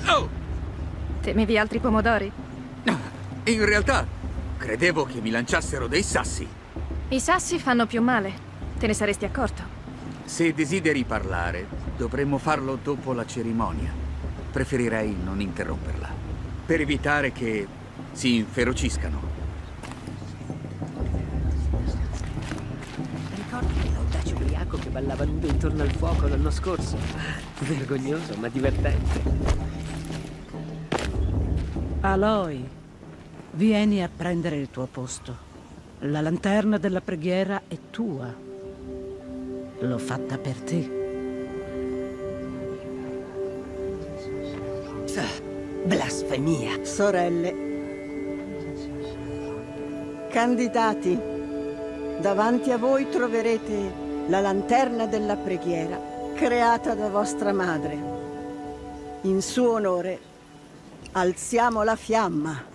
Oh! Temevi altri pomodori? In realtà, credevo che mi lanciassero dei sassi. I sassi fanno più male. Te ne saresti accorto. Se desideri parlare, dovremmo farlo dopo la cerimonia. Preferirei non interromperla, per evitare che si inferociscano. Ricordi l'audace ubriaco che ballava nudo intorno al fuoco l'anno scorso? Vergognoso, ma divertente. Aloy, vieni a prendere il tuo posto. La lanterna della preghiera è tua. L'ho fatta per te. Blasfemia. Sorelle, candidati, davanti a voi troverete la lanterna della preghiera creata da vostra madre. In suo onore, alziamo la fiamma.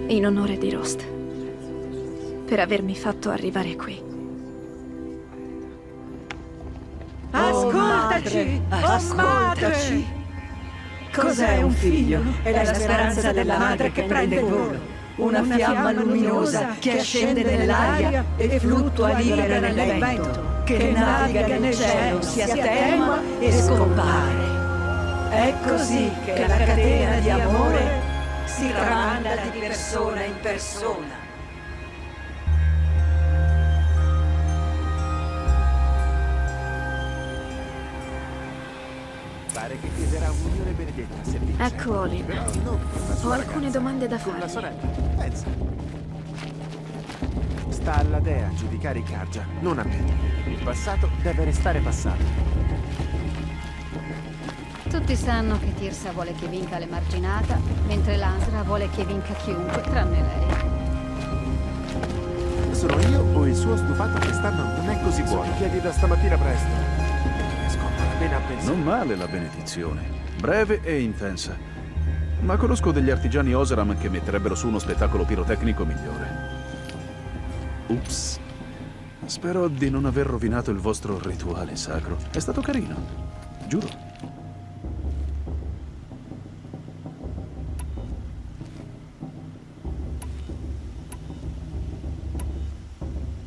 In onore di Rost. Per avermi fatto arrivare qui. Ascoltaci! Ascoltaci! Cos'è un figlio? È la speranza della madre che prende volo. Una fiamma luminosa che ascende nell'aria e fluttua libera nel vento, che naviga nel cielo, si attenua e scompare. È così che la catena di amore si tramanda di persona in persona. Pare che chiederà un'unione benedetta se vince. Ecco Olin. Però non con la Ho sua alcune ragazza, domande da con la fargli. sorella. Pensa. Sta alla dea giudicare i Cargia, non a me. Il passato deve restare passato. Tutti sanno che Tirsa vuole che vinca l'Emarginata, mentre Lansra vuole che vinca chiunque, tranne lei. Sono io o il suo stufato quest'anno non è così buono? Sono in piedi da stamattina presto. Riesco ancora bene a pensare. Non male la benedizione. Breve e intensa. Ma conosco degli artigiani Oseram che metterebbero su uno spettacolo pirotecnico migliore. Ups. Spero di non aver rovinato il vostro rituale sacro. È stato carino. Giuro.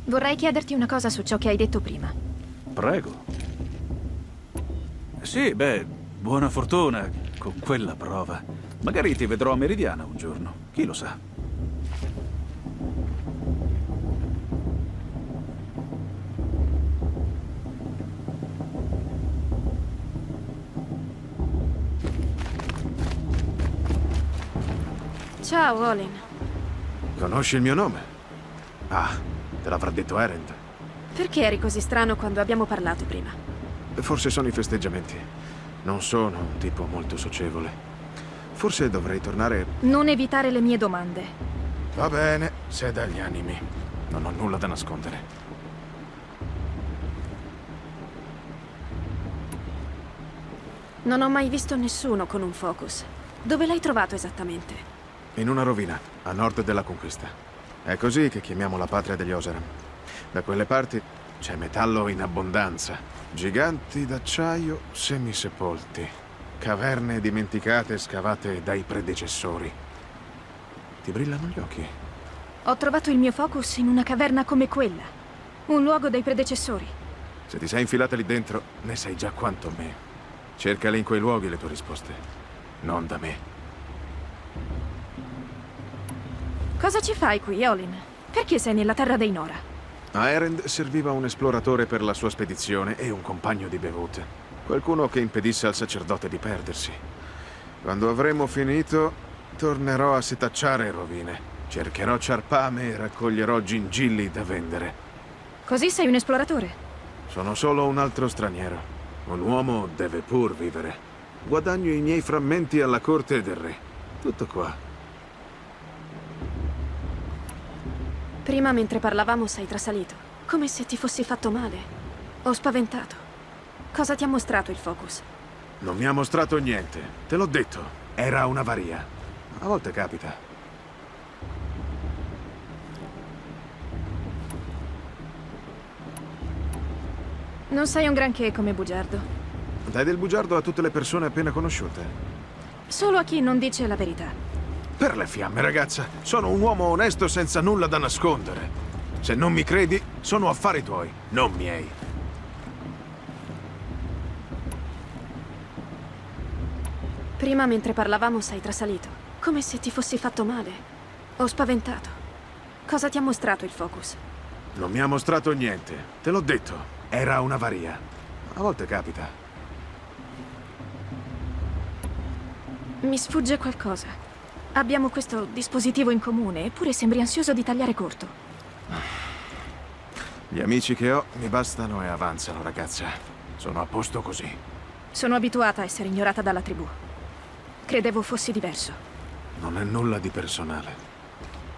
Vorrei chiederti una cosa su ciò che hai detto prima. Prego. Sì, beh, buona fortuna con quella prova. Magari ti vedrò a Meridiana un giorno. Chi lo sa? Ciao, Olin. Conosci il mio nome? Ah, te l'avrà detto Erend. Perché eri così strano quando abbiamo parlato prima? Forse sono i festeggiamenti. Non sono un tipo molto socievole. Forse dovrei tornare... Non evitare le mie domande. Va bene, se dagli animi. Non ho nulla da nascondere. Non ho mai visto nessuno con un focus. Dove l'hai trovato esattamente? In una rovina, a nord della conquista. È così che chiamiamo la patria degli Oseram. Da quelle parti c'è metallo in abbondanza. Giganti d'acciaio semisepolti. Caverne dimenticate scavate dai predecessori. Ti brillano gli occhi? Ho trovato il mio focus in una caverna come quella. Un luogo dei predecessori. Se ti sei infilata lì dentro, ne sai già quanto me. Cercale in quei luoghi le tue risposte. Non da me. Cosa ci fai qui, Olin? Perché sei nella terra dei Nora? A Erend serviva un esploratore per la sua spedizione e un compagno di Bevut. Qualcuno che impedisse al sacerdote di perdersi. Quando avremo finito, tornerò a setacciare rovine. Cercherò ciarpame e raccoglierò gingilli da vendere. Così sei un esploratore? Sono solo un altro straniero. Un uomo deve pur vivere. Guadagno i miei frammenti alla corte del re. Tutto qua. Prima, mentre parlavamo, sei trasalito. Come se ti fossi fatto male. Ho spaventato. Cosa ti ha mostrato il focus? Non mi ha mostrato niente. Te l'ho detto. Era un'avaria. A volte capita. Non sei un granché come bugiardo. Dai del bugiardo a tutte le persone appena conosciute. Solo a chi non dice la verità. Per le fiamme, ragazza. Sono un uomo onesto senza nulla da nascondere. Se non mi credi, sono affari tuoi, non miei. Prima, mentre parlavamo, sei trasalito. Come se ti fossi fatto male. O spaventato. Cosa ti ha mostrato il focus? Non mi ha mostrato niente. Te l'ho detto. Era un'avaria. A volte capita. Mi sfugge qualcosa. Abbiamo questo dispositivo in comune, eppure sembri ansioso di tagliare corto. Gli amici che ho mi bastano e avanzano, ragazza. Sono a posto così. Sono abituata a essere ignorata dalla tribù. Credevo fossi diverso. Non è nulla di personale.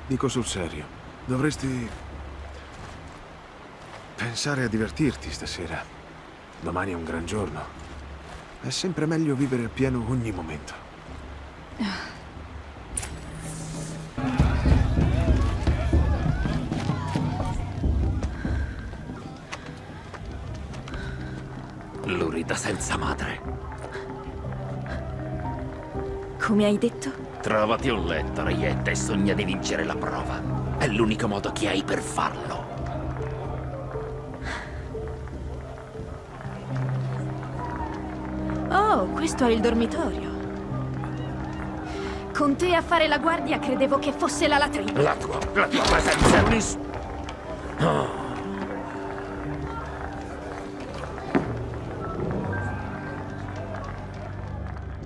Dico sul serio. Dovresti pensare a divertirti stasera. Domani è un gran giorno. È sempre meglio vivere appieno ogni momento. Lurida senza madre. Come hai detto? Trovati un letto, reietta, e sogna di vincere la prova. È l'unico modo che hai per farlo. Oh, questo è il dormitorio. Con te a fare la guardia credevo che fosse la latrina. La tua presenza è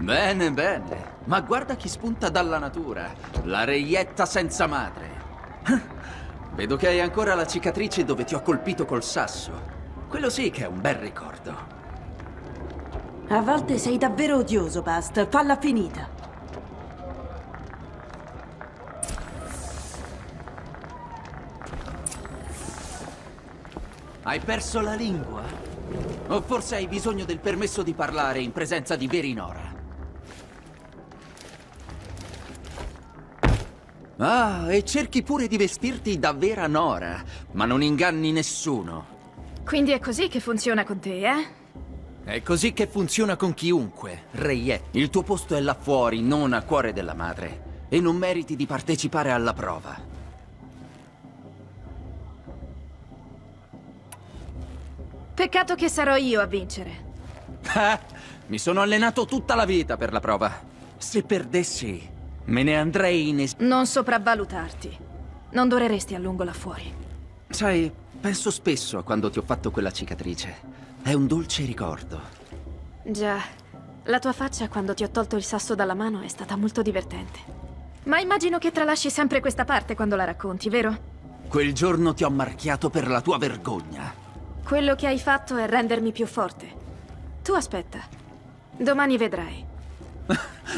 Bene, bene. Ma guarda chi spunta dalla natura. La reietta senza madre. Vedo che hai ancora la cicatrice dove ti ho colpito col sasso. Quello sì che è un bel ricordo. A volte sei davvero odioso, Bast. Falla finita. Hai perso la lingua? O forse hai bisogno del permesso di parlare in presenza di Verinora? Ah, e cerchi pure di vestirti da vera Nora, ma non inganni nessuno. Quindi è così che funziona con te, eh? È così che funziona con chiunque, reietta. Il tuo posto è là fuori, non a cuore della madre. E non meriti di partecipare alla prova. Peccato che sarò io a vincere. Mi sono allenato tutta la vita per la prova. Se perdessi, me ne andrei in Non sopravvalutarti. Non dureresti a lungo là fuori. Sai, penso spesso a quando ti ho fatto quella cicatrice. È un dolce ricordo. Già, la tua faccia quando ti ho tolto il sasso dalla mano è stata molto divertente. Ma immagino che tralasci sempre questa parte quando la racconti, vero? Quel giorno ti ho marchiato per la tua vergogna. Quello che hai fatto è rendermi più forte. Tu aspetta. Domani vedrai.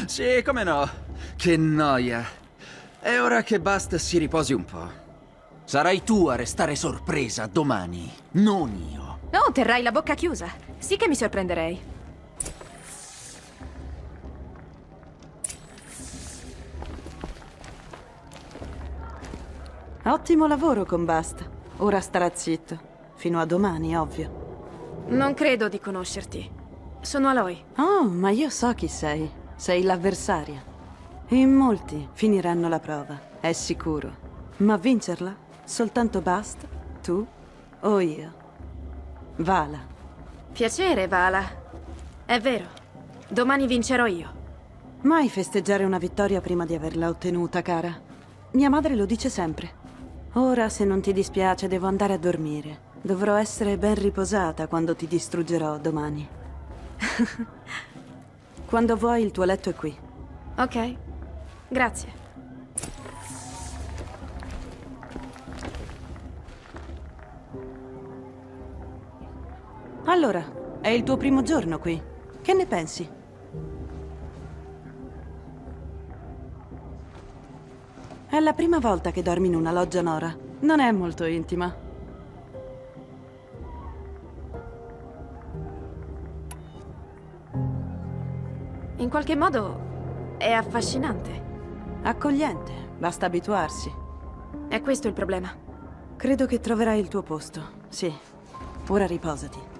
Sì, come no. Che noia. È ora che Bast si riposi un po'. Sarai tu a restare sorpresa domani, non io. Oh, terrai la bocca chiusa. Sì che mi sorprenderei. Ottimo lavoro con Bast. Ora starà zitto. Fino a domani, ovvio. Non credo di conoscerti. Sono Aloy. Oh, ma io so chi sei. Sei l'avversaria. In molti finiranno la prova, è sicuro. Ma vincerla? Soltanto Bast? Tu o io? Vala. Piacere, Vala. È vero. Domani vincerò io. Mai festeggiare una vittoria prima di averla ottenuta, cara. Mia madre lo dice sempre. Ora, se non ti dispiace, devo andare a dormire. Dovrò essere ben riposata quando ti distruggerò domani. Quando vuoi, il tuo letto è qui. Ok. Grazie. Allora, è il tuo primo giorno qui. Che ne pensi? È la prima volta che dormi in una loggia Nora. Non è molto intima. In qualche modo è affascinante. Accogliente, basta abituarsi. È questo il problema. Credo che troverai il tuo posto. Sì, ora riposati.